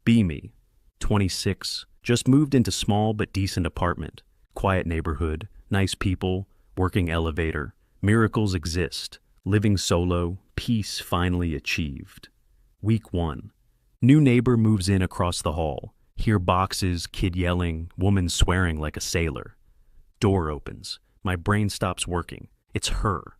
Me, 26, just moved into small but decent apartment. Quiet neighborhood, nice people, working elevator. Miracles exist. Living solo, peace finally achieved. Week 1. New neighbor moves in across the hall. Hear boxes, kid yelling, woman swearing like a sailor. Door opens. My brain stops working. It's her.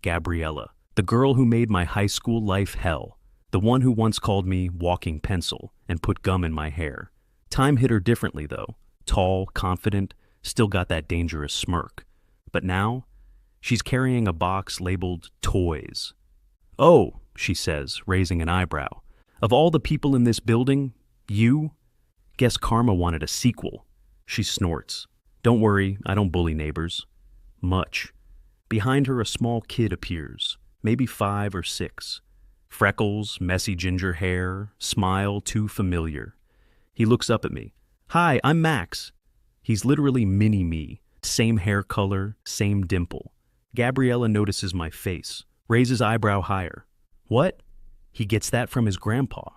Gabriella, the girl who made my high school life hell. The one who once called me walking pencil and put gum in my hair. Time hit her differently though. Tall, confident, still got that dangerous smirk. But now, she's carrying a box labeled toys. "Oh," she says, raising an eyebrow. "Of all the people in this building, you? Guess karma wanted a sequel." She snorts. "Don't worry, I don't bully neighbors." Much. Behind her, a small kid appears, maybe 5 or 6. Freckles, messy ginger hair, smile too familiar. He looks up at me. "Hi, I'm Max." He's literally mini-me. Same hair color, same dimple. Gabriella notices my face, raises eyebrow higher. "What?" He gets that from his grandpa.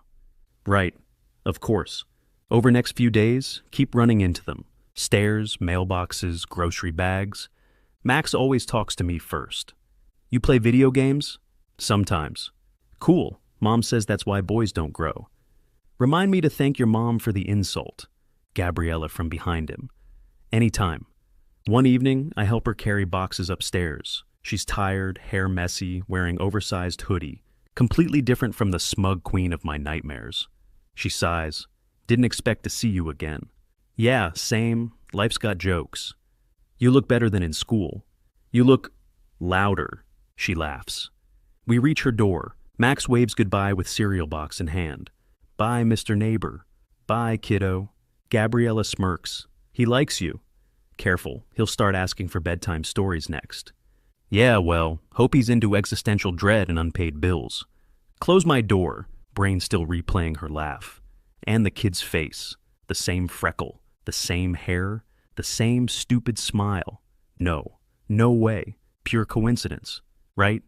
Right, of course. Over next few days, keep running into them. Stairs, mailboxes, grocery bags. Max always talks to me first. "You play video games?" "Sometimes." "Cool. Mom says that's why boys don't grow." "Remind me to thank your mom for the insult." Gabriella from behind him. "Anytime." One evening, I help her carry boxes upstairs. She's tired, hair messy, wearing oversized hoodie, completely different from the smug queen of my nightmares. She sighs. "Didn't expect to see you again." "Yeah, same. Life's got jokes." "You look better than in school." "You look louder." She laughs. We reach her door. Max waves goodbye with cereal box in hand. "Bye, Mr. Neighbor." "Bye, kiddo." Gabriella smirks. "He likes you." Careful, he'll start asking for bedtime stories next. "Yeah, well, hope he's into existential dread and unpaid bills." Close my door, brain still replaying her laugh. And the kid's face. The same freckle, the same hair, the same stupid smile. No way. Pure coincidence, right?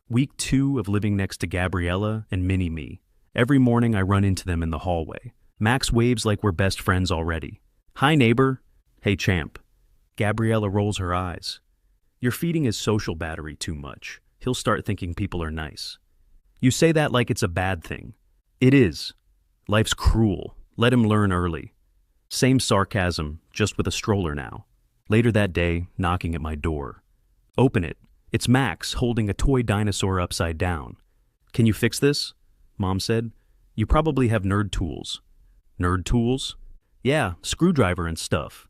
Week 2 of living next to Gabriella and Mini-Me. Every morning I run into them in the hallway. Max waves like we're best friends already. "Hi, neighbor." "Hey, champ." Gabriella rolls her eyes. "You're feeding his social battery too much. He'll start thinking people are nice." "You say that like it's a bad thing." "It is. Life's cruel. Let him learn early." Same sarcasm, just with a stroller now. Later that day, knocking at my door. Open it. It's Max holding a toy dinosaur upside down. "Can you fix this?" Mom said. "You probably have nerd tools." "Nerd tools?" "Yeah, screwdriver and stuff."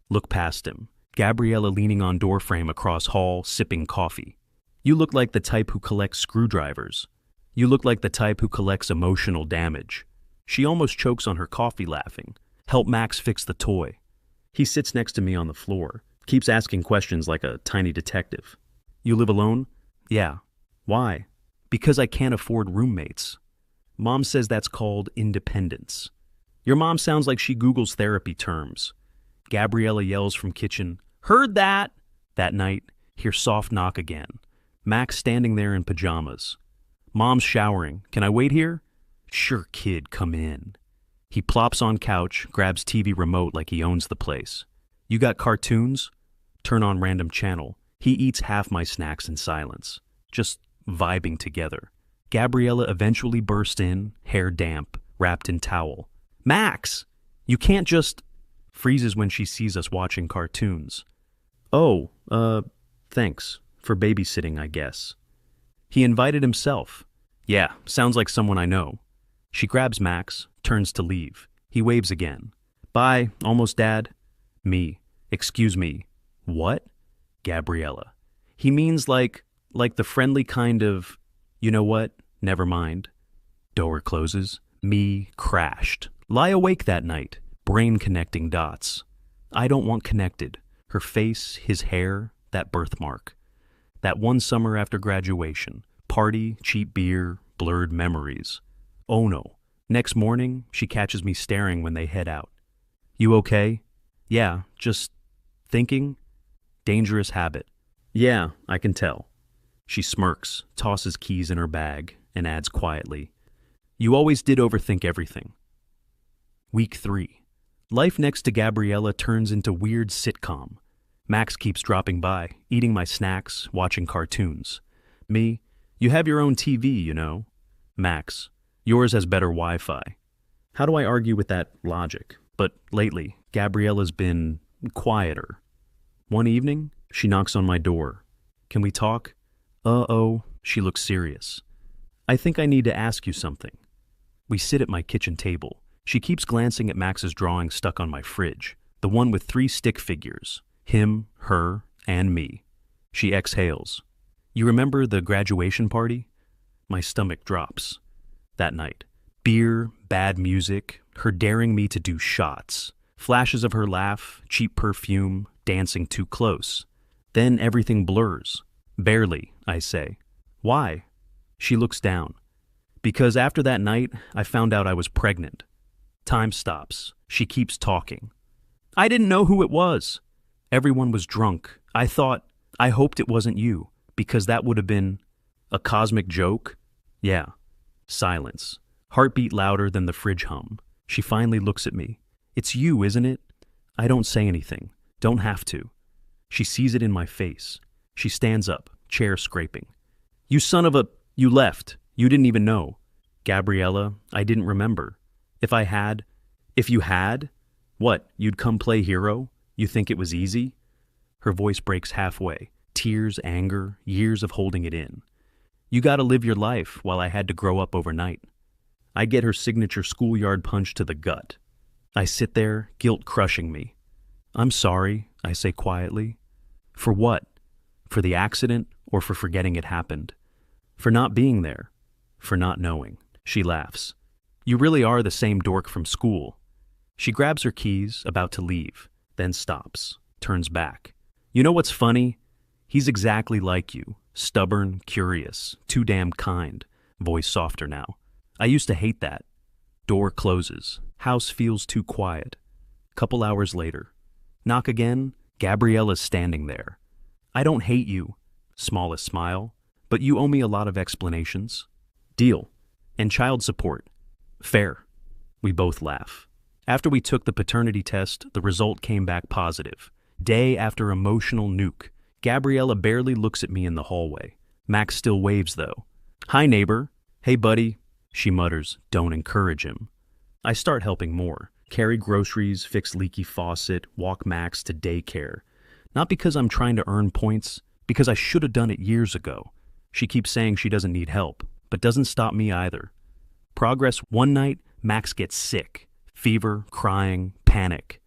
Look past him. Gabriella leaning on doorframe across hall, sipping coffee. "You look like the type who collects screwdrivers. You look like the type who collects emotional damage." She almost chokes on her coffee laughing. Help Max fix the toy. He sits next to me on the floor, keeps asking questions like a tiny detective. "You live alone?" "Yeah." "Why?" "Because I can't afford roommates." Mom says that's called independence. Your mom sounds like she Googles therapy terms. Gabriella yells from kitchen, "Heard that!" That night, hear soft knock again. Max standing there in pajamas. Mom's showering. "Can I wait here?" "Sure, kid, come in." He plops on couch, grabs TV remote like he owns the place. "You got cartoons?" Turn on random channel. He eats half my snacks in silence, just vibing together. Gabriella eventually burst in, hair damp, wrapped in towel. "Max! You can't just..." Freezes when she sees us watching cartoons. "Oh, thanks. For babysitting, I guess." He invited himself. "Yeah, sounds like someone I know." She grabs Max, turns to leave. He waves again. "Bye, almost dad." Me. "Excuse me." "What?" Gabriella. "He means like the friendly kind of, you know what? Never mind." Door closes. Me crashed. Lie awake that night. Brain connecting dots. I don't want connected. Her face, his hair, that birthmark. That one summer after graduation. Party, cheap beer, blurred memories. Oh no. Next morning, she catches me staring when they head out. "You okay?" "Yeah, just thinking." Dangerous habit. "Yeah, I can tell." She smirks, tosses keys in her bag, and adds quietly, "You always did overthink everything." Week 3. Life next to Gabriella turns into weird sitcom. Max keeps dropping by, eating my snacks, watching cartoons. Me, you have your own TV, you know. Max, yours has better Wi-Fi. How do I argue with that logic? But lately, Gabriella's been quieter. One evening, she knocks on my door. Can we talk? Uh-oh, she looks serious. I think I need to ask you something. We sit at my kitchen table. She keeps glancing at Max's drawing stuck on my fridge, the one with 3 stick figures, him, her, and me. She exhales. You remember the graduation party? My stomach drops. That night, beer, bad music, her daring me to do shots, flashes of her laugh, cheap perfume, dancing too close. Then everything blurs. Barely, I say. Why? She looks down. Because after that night, I found out I was pregnant. Time stops. She keeps talking. I didn't know who it was. Everyone was drunk. I hoped it wasn't you, because that would have been a cosmic joke. Yeah. Silence. Heartbeat louder than the fridge hum. She finally looks at me. It's you, isn't it? I don't say anything. Don't have to. She sees it in my face. She stands up, chair scraping. You son of a... You left. You didn't even know. Gabriella, I didn't remember. If you had, what, you'd come play hero? You think it was easy? Her voice breaks halfway. Tears, anger, years of holding it in. You gotta live your life while I had to grow up overnight. I get her signature schoolyard punch to the gut. I sit there, guilt crushing me. I'm sorry, I say quietly. For what? For the accident or for forgetting it happened? For not being there? For not knowing? She laughs. You really are the same dork from school. She grabs her keys, about to leave, then stops, turns back. You know what's funny? He's exactly like you. Stubborn, curious, too damn kind. Voice softer now. I used to hate that. Door closes. House feels too quiet. Couple hours later. Knock again. Gabriella's standing there. I don't hate you. Smallest smile. But you owe me a lot of explanations. Deal. And child support. Fair. We both laugh. After we took the paternity test, the result came back positive. Day after emotional nuke. Gabriella barely looks at me in the hallway. Max still waves, though. Hi, neighbor. Hey, buddy. She mutters, don't encourage him. I start helping more. Carry groceries, fix leaky faucet, walk Max to daycare. Not because I'm trying to earn points, because I should have done it years ago. She keeps saying she doesn't need help, but doesn't stop me either. Progress. One night, Max gets sick. Fever, crying, panic.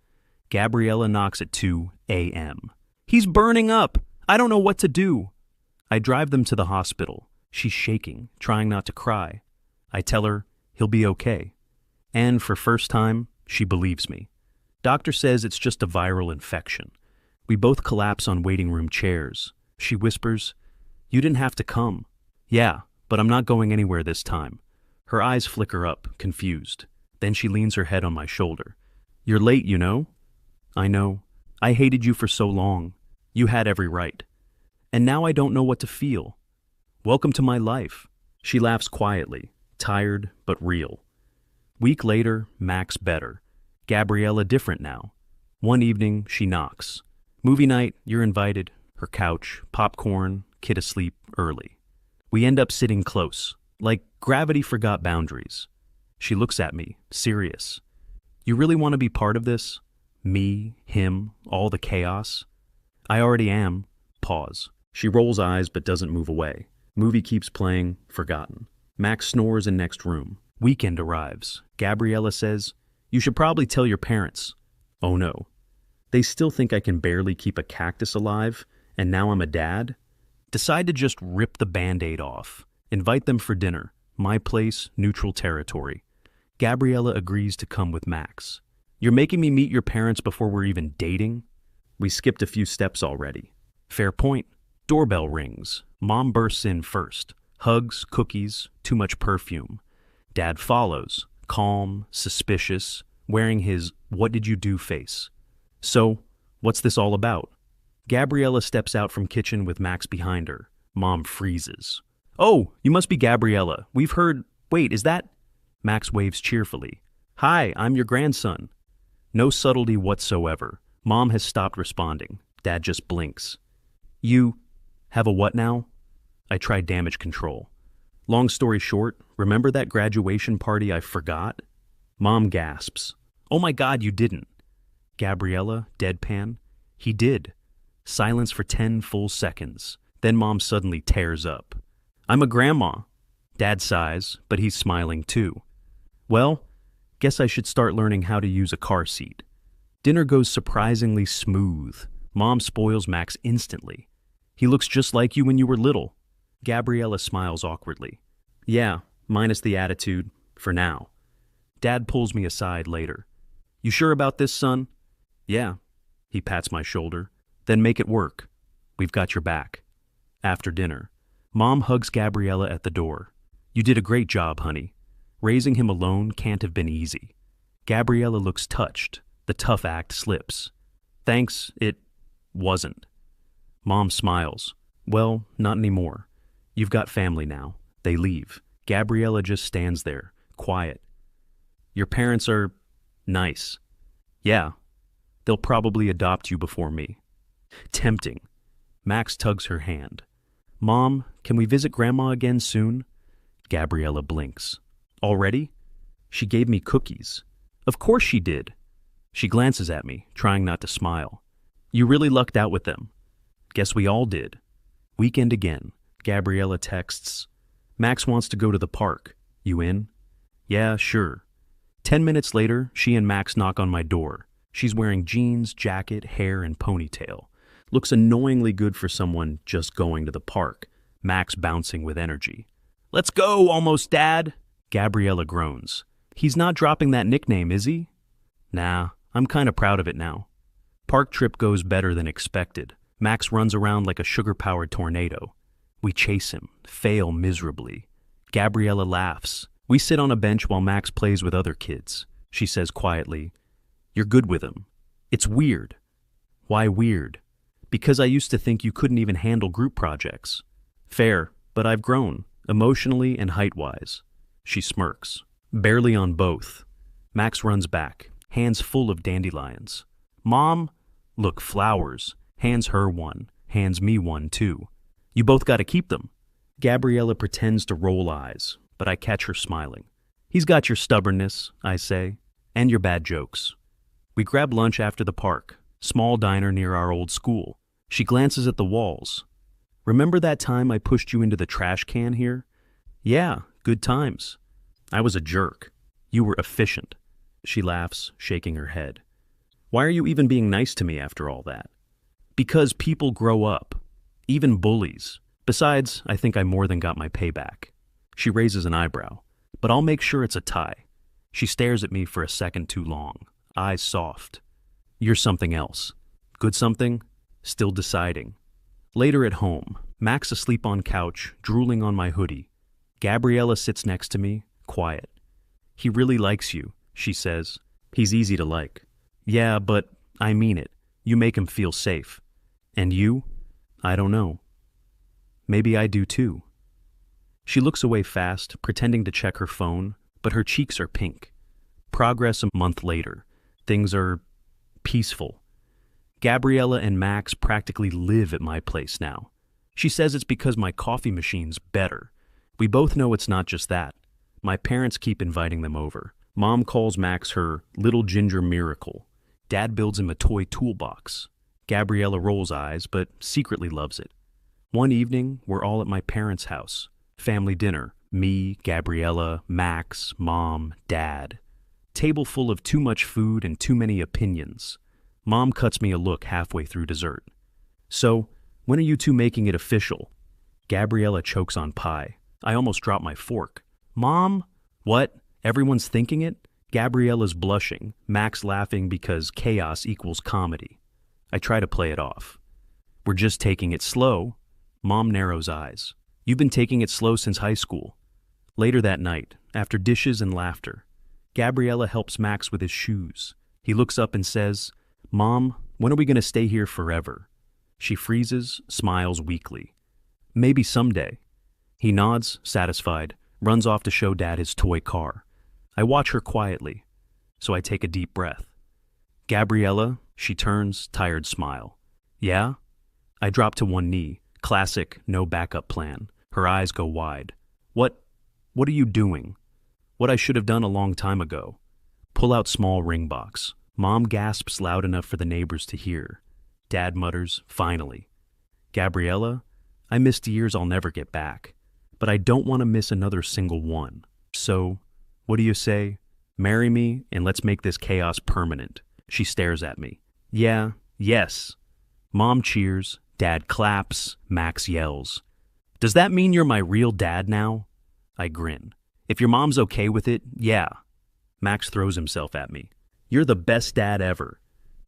Gabriella knocks at 2 a.m. He's burning up. I don't know what to do. I drive them to the hospital. She's shaking, trying not to cry. I tell her he'll be okay. And for first time, she believes me. Doctor says it's just a viral infection. We both collapse on waiting room chairs. She whispers, you didn't have to come. Yeah, but I'm not going anywhere this time. Her eyes flicker up, confused. Then she leans her head on my shoulder. You're late, you know? I know. I hated you for so long. You had every right. And now I don't know what to feel. Welcome to my life. She laughs quietly, tired but real. Week later, Max better. Gabriella different now. One evening, she knocks. Movie night, you're invited. Her couch, popcorn, kid asleep early. We end up sitting close, like gravity forgot boundaries. She looks at me, serious. You really want to be part of this? Me, him, all the chaos? I already am. Pause. She rolls eyes but doesn't move away. Movie keeps playing, forgotten. Max snores in next room. Weekend arrives. Gabriella says, you should probably tell your parents. Oh no. They still think I can barely keep a cactus alive, and now I'm a dad? Decide to just rip the Band-Aid off. Invite them for dinner. My place, neutral territory. Gabriella agrees to come with Max. You're making me meet your parents before we're even dating? We skipped a few steps already. Fair point. Doorbell rings. Mom bursts in first. Hugs, cookies, too much perfume. Dad follows, calm, suspicious, wearing his what did you do face. So, what's this all about? Gabriella steps out from kitchen with Max behind her. Mom freezes. Oh, you must be Gabriella. We've heard... Wait, is that... Max waves cheerfully. Hi, I'm your grandson. No subtlety whatsoever. Mom has stopped responding. Dad just blinks. You have a what now? I try damage control. Long story short, remember that graduation party I forgot? Mom gasps. Oh my God, you didn't. Gabriella, deadpan. He did. Silence for 10 full seconds. Then Mom suddenly tears up. I'm a grandma. Dad sighs, but he's smiling too. Well, guess I should start learning how to use a car seat. Dinner goes surprisingly smooth. Mom spoils Max instantly. He looks just like you when you were little. Gabriella smiles awkwardly. Yeah, minus the attitude, for now. Dad pulls me aside later. You sure about this, son? Yeah. He pats my shoulder. Then make it work. We've got your back. After dinner, Mom hugs Gabriella at the door. You did a great job, honey. Raising him alone can't have been easy. Gabriella looks touched. The tough act slips. Thanks, it wasn't. Mom smiles. Well, not anymore. You've got family now. They leave. Gabriella just stands there, quiet. Your parents are nice. Yeah. They'll probably adopt you before me. Tempting. Max tugs her hand. Mom, can we visit Grandma again soon? Gabriella blinks. Already? She gave me cookies. Of course she did. She glances at me, trying not to smile. You really lucked out with them. Guess we all did. Weekend again. Gabriella texts. Max wants to go to the park. You in? Yeah, sure. 10 minutes later, she and Max knock on my door. She's wearing jeans, jacket, hair, and ponytail. Looks annoyingly good for someone just going to the park. Max bouncing with energy. Let's go, almost, Dad! Gabriella groans. He's not dropping that nickname, is he? Nah, I'm kinda proud of it now. Park trip goes better than expected. Max runs around like a sugar-powered tornado. We chase him, fail miserably. Gabriella laughs. We sit on a bench while Max plays with other kids. She says quietly, You're good with him. It's weird. Why weird? Because I used to think you couldn't even handle group projects. Fair, but I've grown, emotionally and height-wise. She smirks. Barely on both. Max runs back, hands full of dandelions. Mom? Look, flowers. Hands her one, hands me one too. You both gotta keep them. Gabriella pretends to roll eyes, but I catch her smiling. He's got your stubbornness, I say, and your bad jokes. We grab lunch after the park, small diner near our old school. She glances at the walls. Remember that time I pushed you into the trash can here? Yeah, good times. I was a jerk. You were efficient. She laughs, shaking her head. Why are you even being nice to me after all that? Because people grow up. Even bullies. Besides, I think I more than got my payback. She raises an eyebrow. But I'll make sure it's a tie. She stares at me for a second too long. Eyes soft. You're something else. Good something? Still deciding. Later at home, Max asleep on couch, drooling on my hoodie. Gabriella sits next to me, quiet. He really likes you, she says. He's easy to like. Yeah, but I mean it. You make him feel safe. And you? I don't know. Maybe I do too. She looks away fast, pretending to check her phone, but her cheeks are pink. Progress a month later. Things are peaceful. Gabriella and Max practically live at my place now. She says it's because my coffee machine's better. We both know it's not just that. My parents keep inviting them over. Mom calls Max her little ginger miracle. Dad builds him a toy toolbox. Gabriella rolls eyes, but secretly loves it. One evening, we're all at my parents' house. Family dinner. Me, Gabriella, Max, Mom, Dad. Table full of too much food and too many opinions. Mom cuts me a look halfway through dessert. So, when are you two making it official? Gabriella chokes on pie. I almost drop my fork. Mom? What? Everyone's thinking it? Gabriella's blushing, Max laughing because chaos equals comedy. I try to play it off. We're just taking it slow. Mom narrows eyes. You've been taking it slow since high school. Later that night, after dishes and laughter, Gabriella helps Max with his shoes. He looks up and says, Mom, when are we going to stay here forever? She freezes, smiles weakly. Maybe someday. He nods, satisfied, runs off to show Dad his toy car. I watch her quietly. so I take a deep breath. Gabriella, she turns, tired smile. Yeah? I drop to one knee, classic no backup plan. Her eyes go wide. What are you doing? What I should have done a long time ago. Pull out small ring box. Mom gasps loud enough for the neighbors to hear. Dad mutters, finally. Gabriella, I missed years I'll never get back, but I don't want to miss another single one. So, what do you say? Marry me and let's make this chaos permanent. She stares at me. Yeah, yes. Mom cheers, Dad claps, Max yells. Does that mean you're my real dad now? I grin. If your mom's okay with it, yeah. Max throws himself at me. You're the best dad ever.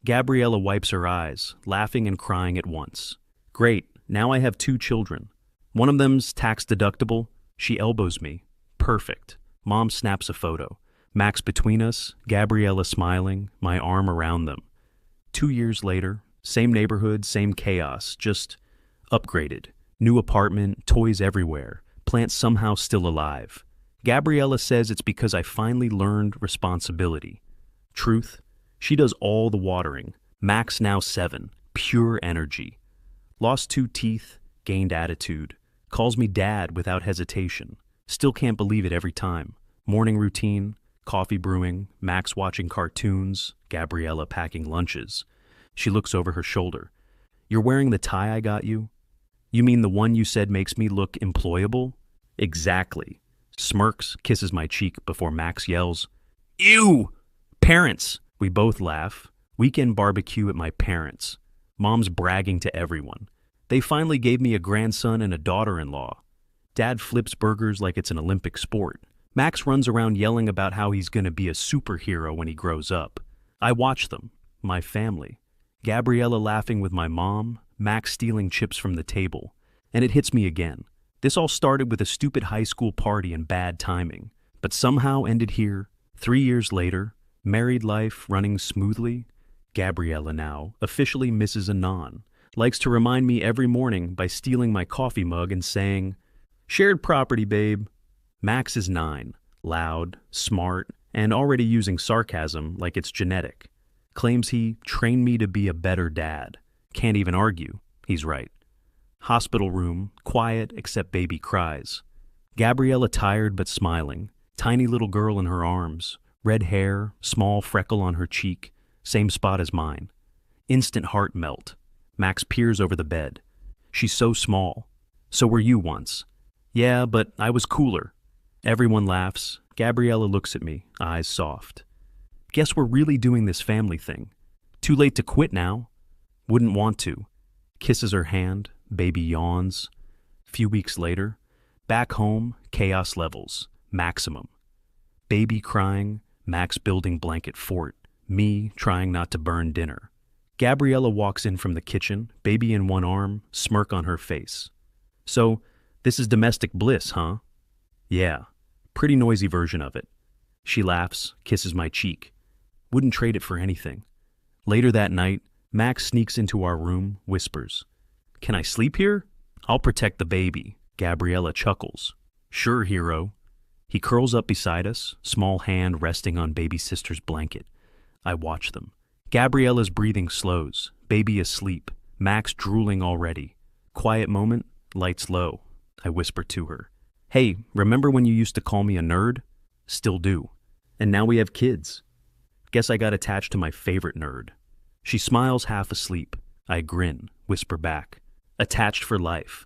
Gabriella wipes her eyes, laughing and crying at once. Great, now I have 2 children. One of them's tax deductible. She elbows me. Perfect. Mom snaps a photo. Max between us, Gabriella smiling, my arm around them. 2 years later, same neighborhood, same chaos, just upgraded. New apartment, toys everywhere, plant somehow still alive. Gabriella says it's because I finally learned responsibility. Truth, she does all the watering. Max now 7, pure energy. Lost 2 teeth, gained attitude. Calls me dad without hesitation. Still can't believe it every time. Morning routine, coffee brewing, Max watching cartoons, Gabriella packing lunches. She looks over her shoulder. You're wearing the tie I got you? You mean the one you said makes me look employable? Exactly. Smirks, kisses my cheek before Max yells, Ew! Parents! We both laugh. Weekend barbecue at my parents'. Mom's bragging to everyone. They finally gave me a grandson and a daughter-in-law. Dad flips burgers like it's an Olympic sport. Max runs around yelling about how he's going to be a superhero when he grows up. I watch them, my family. Gabriella laughing with my mom, Max stealing chips from the table. And it hits me again. This all started with a stupid high school party and bad timing, but somehow ended here, 3 years later, married life running smoothly. Gabriella now, officially Mrs. Anon, likes to remind me every morning by stealing my coffee mug and saying, Shared property, babe. Max is 9, loud, smart, and already using sarcasm like it's genetic. Claims he trained me to be a better dad. Can't even argue. He's right. Hospital room, quiet except baby cries. Gabriella tired but smiling. Tiny little girl in her arms. Red hair, small freckle on her cheek. Same spot as mine. Instant heart melt. Max peers over the bed. She's so small. So were you once. Yeah, but I was cooler. Everyone laughs. Gabriella looks at me, eyes soft. Guess we're really doing this family thing. Too late to quit now. Wouldn't want to. Kisses her hand, baby yawns. Few weeks later, back home, chaos levels, maximum. Baby crying, Max building blanket fort, me trying not to burn dinner. Gabriella walks in from the kitchen, baby in one arm, smirk on her face. So, this is domestic bliss, huh? Yeah, pretty noisy version of it. She laughs, kisses my cheek. Wouldn't trade it for anything. Later that night, Max sneaks into our room, whispers, Can I sleep here? I'll protect the baby. Gabriella chuckles. Sure, hero. He curls up beside us, small hand resting on baby sister's blanket. I watch them. Gabriella's breathing slows, baby asleep, Max drooling already. Quiet moment, lights low. I whisper to her. Hey, remember when you used to call me a nerd? Still do. And now we have kids. Guess I got attached to my favorite nerd. She smiles half asleep. I grin, whisper back. Attached for life.